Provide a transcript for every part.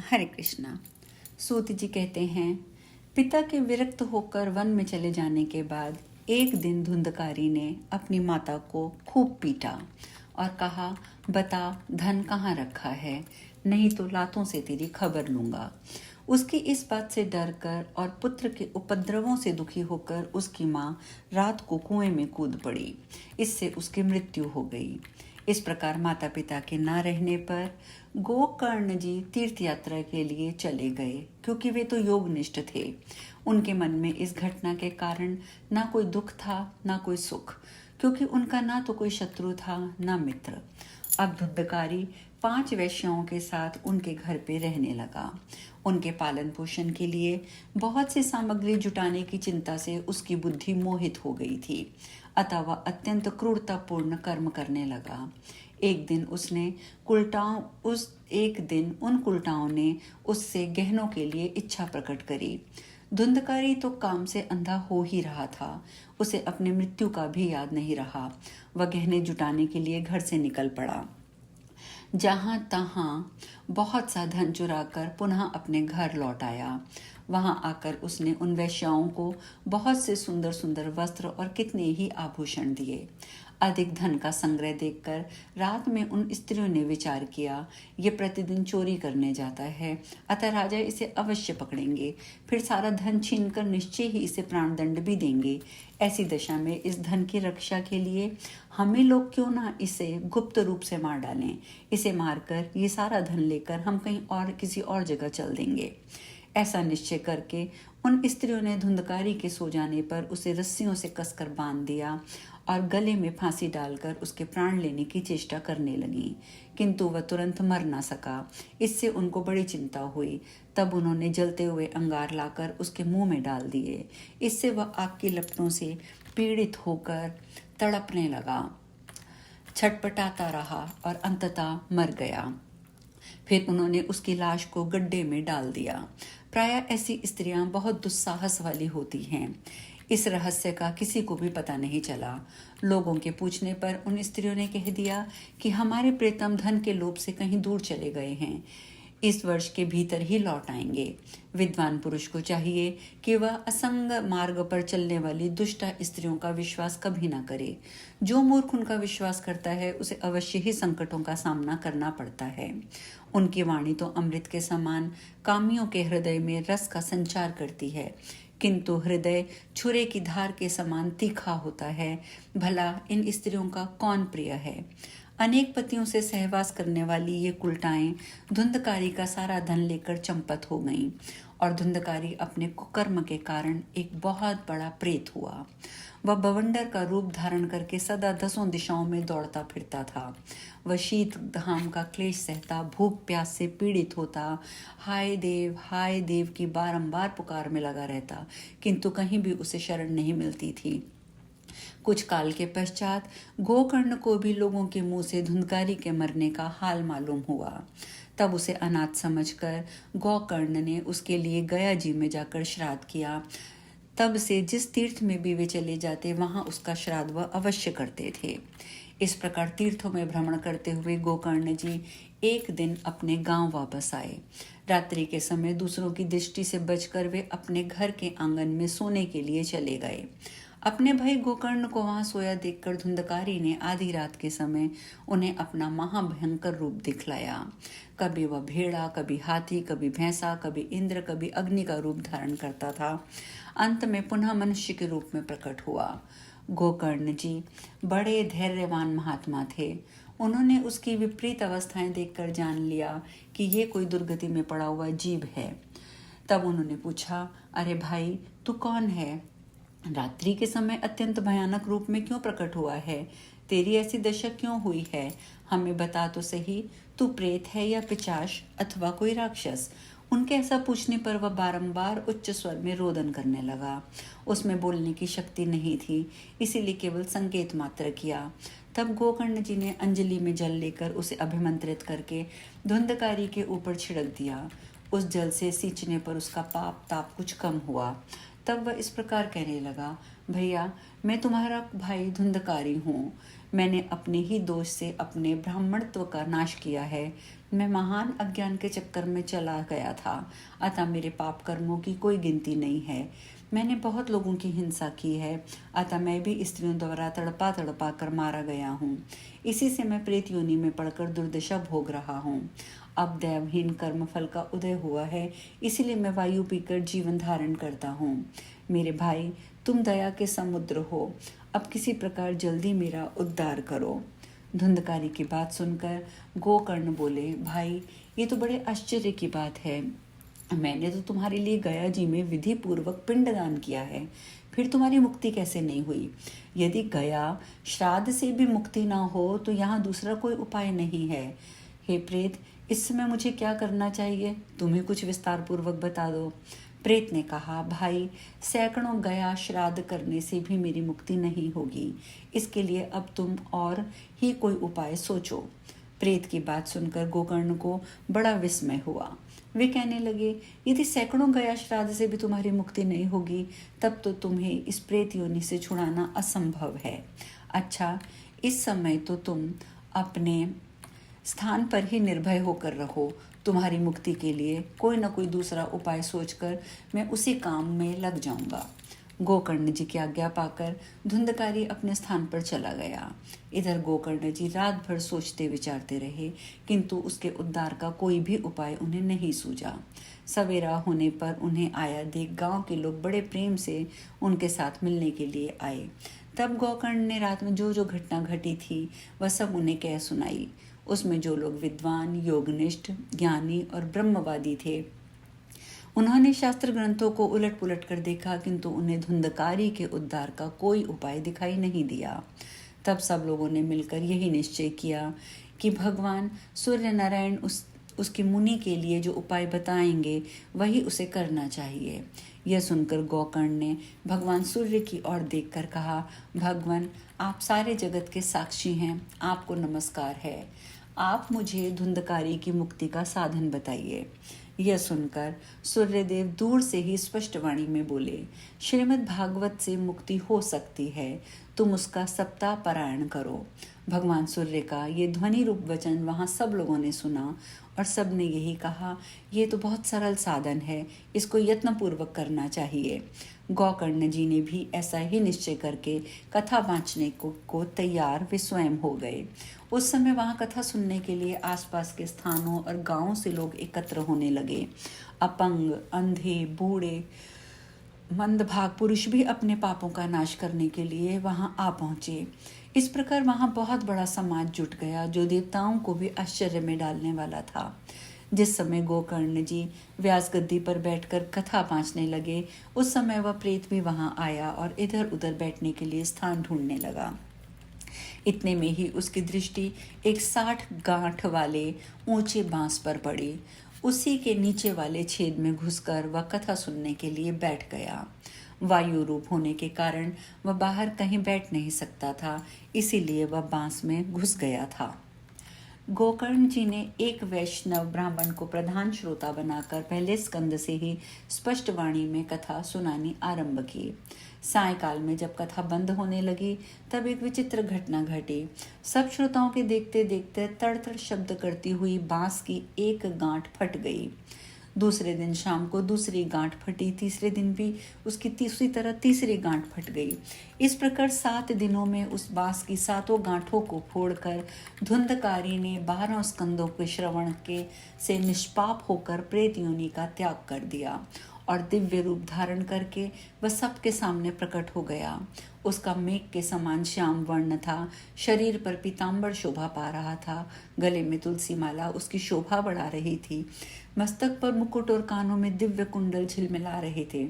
हरे कृष्णा। सूत जी कहते हैं, पिता के विरक्त होकर वन में चले जाने के बाद एक दिन धुंधकारी ने अपनी माता को खूब पीटा और कहा, बता धन कहाँ रखा है, नहीं तो लातों से तेरी खबर लूंगा। उसकी इस बात से डर कर और पुत्र के उपद्रवों से दुखी होकर उसकी माँ रात को कुएं में कूद पड़ी। इससे उसकी मृत्यु हो गई। इस प्रकार माता पिता के ना रहने पर गोकर्ण जी तीर्थ यात्रा के लिए चले गए, क्योंकि वे तो योगनिष्ठ थे। उनके मन में इस घटना के कारण ना कोई दुख था ना कोई सुख, क्योंकि उनका ना तो कोई शत्रु था ना मित्र। अब धुंधकारी 5 वैश्याओं के साथ उनके घर पे रहने लगा। उनके पालन पोषण के लिए बहुत सी सामग्री जुटाने की चिंता से उसकी बुद्धि मोहित हो गई थी, अतः वह अत्यंत क्रूरतापूर्ण कर्म करने लगा। एक दिन उन कुलटाओं ने उससे गहनों के लिए इच्छा प्रकट करी। धुंधकारी तो काम से अंधा हो ही रहा था, उसे अपने मृत्यु का भी याद नहीं रहा। वह गहने जुटाने के लिए घर से निकल पड़ा। जहाँ तहाँ बहुत सा धन चुराकर पुनः अपने घर लौट आया। वहाँ आकर उसने उन वैश्याओं को बहुत से सुंदर सुंदर वस्त्र और कितने ही आभूषण दिए। अधिक धन का संग्रह देखकर रात में उन स्त्रियों ने विचार किया, ये प्रतिदिन चोरी करने जाता है, अतः राजा इसे अवश्य पकड़ेंगे, फिर सारा धन छीनकर निश्चय ही इसे प्राणदंड भी देंगे। ऐसी दशा में इस धन की रक्षा के लिए हमें लोग क्यों ना इसे गुप्त रूप से मार डालें। इसे मारकर ये सारा धन लेकर हम कहीं और किसी और जगह चल देंगे। ऐसा निश्चय करके उन स्त्रियों ने धुंधकारी के सो जाने पर उसे रस्सियों से कसकर बांध दिया और गले में फांसी डालकर उसके प्राण लेने की चेष्टा करने लगी, किंतु वह तुरंत मर ना सका। इससे उनको बड़ी चिंता हुई। तब उन्होंने जलते हुए अंगार लाकर उसके मुंह में डाल दिए। इससे वह आग की लपटों से पीड़ित होकर तड़पने लगा, छटपटाता रहा और अंततः मर गया। फिर उन्होंने उसकी लाश को गड्ढे में डाल दिया। प्रायः ऐसी स्त्रियां बहुत दुस्साहस वाली होती हैं। इस रहस्य का किसी को भी पता नहीं चला। लोगों के पूछने पर उन स्त्रियों ने कह दिया कि हमारे प्रीतम धन के लोभ से कहीं दूर चले गए हैं, इस वर्ष के भीतर ही लौट आएंगे। विद्वान पुरुष को चाहिए कि वह असंग मार्ग पर चलने वाली दुष्ट स्त्रियों का विश्वास कभी ना करे। जो मूर्ख उनका विश्वास करता है उसे अवश्य ही संकटों का सामना करना पड़ता है। उनकी वाणी तो अमृत के समान कामियों के हृदय में रस का संचार करती है, किंतु हृदय छुरे की धार के समान तीखा होता है। भला इन स्त्रियों का कौन प्रिय है? अनेक पतियों से सहवास करने वाली ये कुलटाएं धुंधकारी का सारा धन लेकर चंपत हो गईं और धुंधकारी अपने कुकर्म के कारण एक बहुत बड़ा प्रेत हुआ। वह बवंडर का रूप धारण करके सदा 10 दिशाओं में दौड़ता फिरता था। वह शीत घाम का क्लेश सहता, भूख प्यास से पीड़ित होता, हाय देव की बारंबार पुकार में लगा रहता, किंतु कहीं भी उसे शरण नहीं मिलती थी। कुछ काल के पश्चात गोकर्ण को भी लोगों के मुंह से धुंधकारी के मरने का हाल मालूम हुआ। तब उसे अनाथ समझकर गोकर्ण ने उसके लिए गया जी में जाकर श्राद्ध किया। तब से जिस तीर्थ में भी वे चले जाते वहां उसका श्राद्ध वह अवश्य करते थे। इस प्रकार तीर्थों में भ्रमण करते हुए गोकर्ण जी एक दिन अपने गांव वापस आए। रात्रि के समय दूसरों की दृष्टि से बचकर वे अपने घर के आंगन में सोने के लिए चले गए। अपने भाई गोकर्ण को वहां सोया देखकर धुंधकारी ने आधी रात के समय उन्हें अपना महाभयंकर रूप दिखलाया। कभी वह भेड़ा, कभी हाथी, कभी भैंसा, कभी इंद्र, कभी अग्नि का रूप धारण करता था। अंत में पुनः मनुष्य के रूप में प्रकट हुआ। गोकर्ण जी बड़े धैर्यवान महात्मा थे। उन्होंने उसकी विपरीत अवस्थाएं देखकर जान लिया कि ये कोई दुर्गति में पड़ा हुआ जीव है। तब उन्होंने पूछा, अरे भाई, तू कौन है? रात्रि के समय अत्यंत भयानक रूप में क्यों प्रकट हुआ है? तेरी ऐसी दशा क्यों हुई है? हमें बता तो सही, तू प्रेत है या पिशाच अथवा कोई राक्षस? उनके ऐसा पूछने पर वह बारंबार उच्च स्वर में रोदन करने लगा। उसमें बोलने की शक्ति नहीं थी, इसीलिए केवल संकेत मात्र किया। तब गोकर्ण जी ने अंजलि में जल लेकर उसे अभिमंत्रित करके धुंधकारी के ऊपर छिड़क दिया। उस जल से सींचने पर उसका पाप ताप कुछ कम हुआ। तब वह इस प्रकार कहने लगा, भैया मैं तुम्हारा भाई धुंधकारी हूँ। मैंने अपने ही दोष से अपने ब्राह्मणत्व का नाश किया है। मैं महान अज्ञान के चक्कर में चला गया था, अतः मेरे पाप कर्मों की कोई गिनती नहीं है। मैंने बहुत लोगों की हिंसा की है, अतः मैं भी स्त्रियों द्वारा तड़पा तड़पा कर मारा गया हूँ। इसी से मैं प्रेत योनि में पड़कर दुर्दशा भोग रहा हूँ। अब दैवहीन कर्म फल का उदय हुआ है, इसीलिए मैं वायु पीकर जीवन धारण करता हूँ। मेरे भाई, तुम दया के समुद्र हो, अब किसी प्रकार जल्दी मेरा उद्धार करो। धुंधकारी की बात सुनकर गोकर्ण बोले, भाई ये तो बड़े आश्चर्य की बात है। मैंने तो तुम्हारे लिए गया जी में विधि पूर्वक पिंडदान किया है, फिर तुम्हारी मुक्ति कैसे नहीं हुई? यदि गया श्राद्ध से भी मुक्ति ना हो तो यहाँ दूसरा कोई उपाय नहीं है। हे प्रेत, इस समय मुझे क्या करना चाहिए? तुम्हें कुछ विस्तार पूर्वक बता दो। प्रेत ने कहा, भाई सैकड़ों गया श्राद्ध करने से भी मेरी मुक्ति नहीं होगी। इसके लिए अब तुम और ही कोई उपाय सोचो। प्रेत की बात सुनकर गोकर्ण को बड़ा विस्मय हुआ। वे कहने लगे, यदि सैकड़ों गया श्राद्ध से भी तुम्हारी मुक्ति नहीं होगी, तब तो तुम्हें इस प्रेत योनि से छुड़ाना असंभव है। अच्छा, इस समय तो तुम अपने स्थान पर ही निर्भय होकर रहो। तुम्हारी मुक्ति के लिए कोई न कोई दूसरा उपाय सोचकर मैं उसी काम में लग जाऊंगा। गोकर्ण जी की आज्ञा पाकर धुंधकारी अपने स्थान पर चला गया। इधर गोकर्ण जी रात भर सोचते विचारते रहे, किंतु उसके उद्धार का कोई भी उपाय उन्हें नहीं सूझा। सवेरा होने पर उन्हें आया देख गांव के लोग बड़े प्रेम से उनके साथ मिलने के लिए आए। तब गोकर्ण ने रात में जो जो घटना घटी थी वह सब उन्हें कह सुनाई। उसमें जो लोग विद्वान, योगनिष्ठ, ज्ञानी और ब्रह्मवादी थे, उन्होंने शास्त्र ग्रंथों को उलट पुलट कर देखा, किंतु उन्हें धुंधकारी के उद्धार का कोई उपाय दिखाई नहीं दिया। तब सब लोगों ने मिलकर यही निश्चय किया कि भगवान सूर्य नारायण उसकी मुनि के लिए जो उपाय बताएंगे वही उसे करना चाहिए। यह सुनकर गोकर्ण ने भगवान सूर्य की ओर देखकर कहा, भगवान आप सारे जगत के साक्षी हैं, आपको नमस्कार है। आप मुझे धुंधकारी की मुक्ति का साधन बताइए। यह सुनकर सूर्यदेव दूर से ही स्पष्ट वाणी में बोले, श्रीमद् भागवत से मुक्ति हो सकती है, तुम उसका सप्ताह पारायण करो। भगवान सूर्य का ये ध्वनि रूप वचन वहाँ सब लोगों ने सुना और सब ने यही कहा, ये तो बहुत सरल साधन है, इसको यत्नपूर्वक करना चाहिए। गोकर्ण जी ने भी ऐसा ही निश्चय करके कथा बाँचने को तैयार वे स्वयं हो गए। उस समय वहाँ कथा सुनने के लिए आसपास के स्थानों और गांवों से लोग एकत्र होने लगे। अपंग, अंधे, बूढ़े, मंदभाग पुरुष भी अपने पापों का नाश करने के लिए वहां आ पहुंचे। इस प्रकार वहां बहुत बड़ा समाज जुट गया, जो देवताओं को भी आश्चर्य में डालने वाला था। जिस समय गोकर्ण जी व्यास गद्दी पर बैठकर कथा बाँचने लगे, उस समय वह प्रेत भी वहां आया और इधर उधर बैठने के लिए स्थान ढूंढने लगा। इतने में ही उसकी दृष्टि एक 60 गांठ वाले ऊंचे बांस पर पड़ी। उसी के नीचे वाले छेद में घुसकर वह कथा सुनने के लिए बैठ गया। वायु रूप होने के कारण वह बाहर कहीं बैठ नहीं सकता था, इसीलिए वह बांस में घुस गया था। गोकर्ण जी ने एक वैष्णव ब्राह्मण को प्रधान श्रोता बनाकर पहले स्कंद से ही स्पष्ट वाणी में कथा सुनानी आरंभ की। सायकाल में जब कथा बंद होने लगी, तब एक विचित्र घटना घटी। सब श्रोताओं के देखते देखते तड़तड़ शब्द करती हुई बांस की एक गांठ फट गई। दूसरे दिन शाम को दूसरी गांठ फटी, तीसरे दिन भी उसकी तीसरी तरह तीसरी गांठ फट गई। इस प्रकार 7 दिनों में उस बांस की 7 गांठों को फोड़कर धुंधकारी ने 12 स्कंदों के श्रवण के से निष्पाप होकर प्रेत योनि का त्याग कर दिया और दिव्य रूप धारण करके वह सबके सामने प्रकट हो गया। उसका मेघ के समान श्याम वर्ण था, शरीर पर पीतांबर शोभा पा रहा था, गले में तुलसी माला उसकी शोभा बढ़ा रही थी, मस्तक पर मुकुट और कानों में दिव्य कुंडल झिलमिला रहे थे।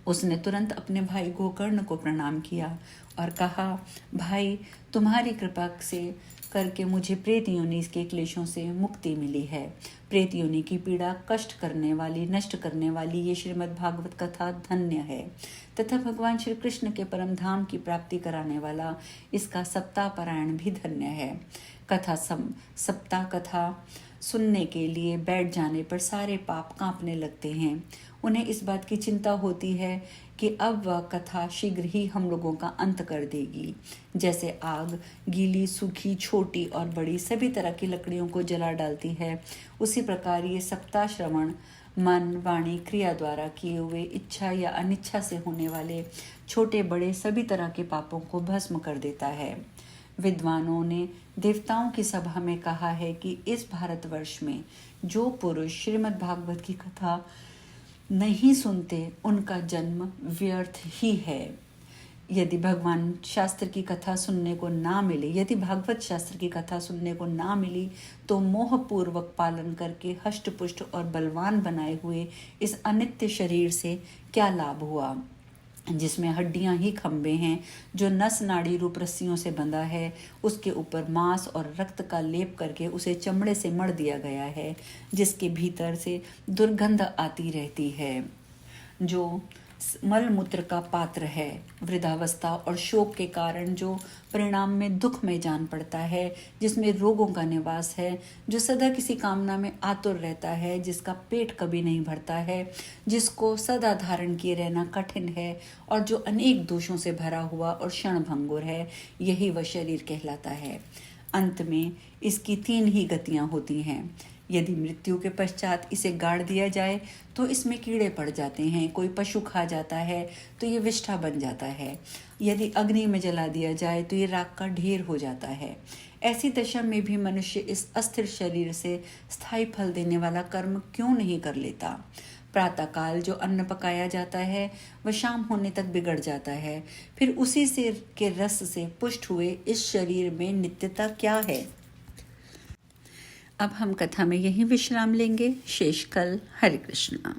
उसने तुरंत अपने भाई गोकर्ण को प्रणाम किया और कहा, भाई तुम्हारी कृपा से करके मुझे प्रेत योनि के क्लेशों से मुक्ति मिली है। प्रेत योनि की पीड़ा कष्ट करने वाली, नष्ट करने वाली ये श्रीमद् भागवत कथा धन्य है तथा भगवान श्री कृष्ण के परम धाम की प्राप्ति कराने वाला इसका सप्ताह पारायण भी धन्य है। सप्ताह कथा सुनने के लिए बैठ जाने पर सारे पाप कांपने लगते हैं। उन्हें इस बात की चिंता होती है कि अब वह कथा शीघ्र ही हम लोगों का अंत कर देगी। जैसे आग गीली, सूखी, छोटी और बड़ी सभी तरह की लकड़ियों को जला डालती है, उसी प्रकार ये सप्ताह श्रवण मन, वाणी, क्रिया द्वारा किए हुए इच्छा या अनिच्छा से होने वाले छोटे बड़े सभी तरह के पापों को भस्म कर देता है। विद्वानों ने देवताओं की सभा में कहा है कि इस भारतवर्ष में जो पुरुष श्रीमद् भागवत की कथा नहीं सुनते, उनका जन्म व्यर्थ ही है। यदि भगवान शास्त्र की कथा सुनने को ना मिले, यदि भागवत शास्त्र की कथा सुनने को ना मिली, तो मोहपूर्वक पालन करके हष्ट पुष्ट और बलवान बनाए हुए इस अनित्य शरीर से क्या लाभ हुआ, जिसमें हड्डियां ही खंबे हैं, जो नस नाड़ी रूप रस्सियों से बंधा है, उसके ऊपर मांस और रक्त का लेप करके उसे चमड़े से मढ़ दिया गया है, जिसके भीतर से दुर्गंध आती रहती है, जो मल मूत्र का पात्र है, वृद्धावस्था और शोक के कारण जो परिणाम में दुख में जान पड़ता है, जिसमें रोगों का निवास है, जो सदा किसी कामना में आतुर रहता है, जिसका पेट कभी नहीं भरता है, जिसको सदा धारण किए रहना कठिन है, और जो अनेक दोषों से भरा हुआ और क्षणभंगुर है, यही वह शरीर कहलाता है। अंत में इसकी 3 ही गतियां होती हैं। यदि मृत्यु के पश्चात इसे गाड़ दिया जाए तो इसमें कीड़े पड़ जाते हैं, कोई पशु खा जाता है तो ये विष्ठा बन जाता है, यदि अग्नि में जला दिया जाए तो ये राख का ढेर हो जाता है। ऐसी दशा में भी मनुष्य इस अस्थिर शरीर से स्थायी फल देने वाला कर्म क्यों नहीं कर लेता? प्रातःकाल जो अन्न पकाया जाता है वह शाम होने तक बिगड़ जाता है, फिर उसी से के रस से पुष्ट हुए इस शरीर में नित्यता क्या है? अब हम कथा में यहीं विश्राम लेंगे। शेष कल। हरे कृष्णा।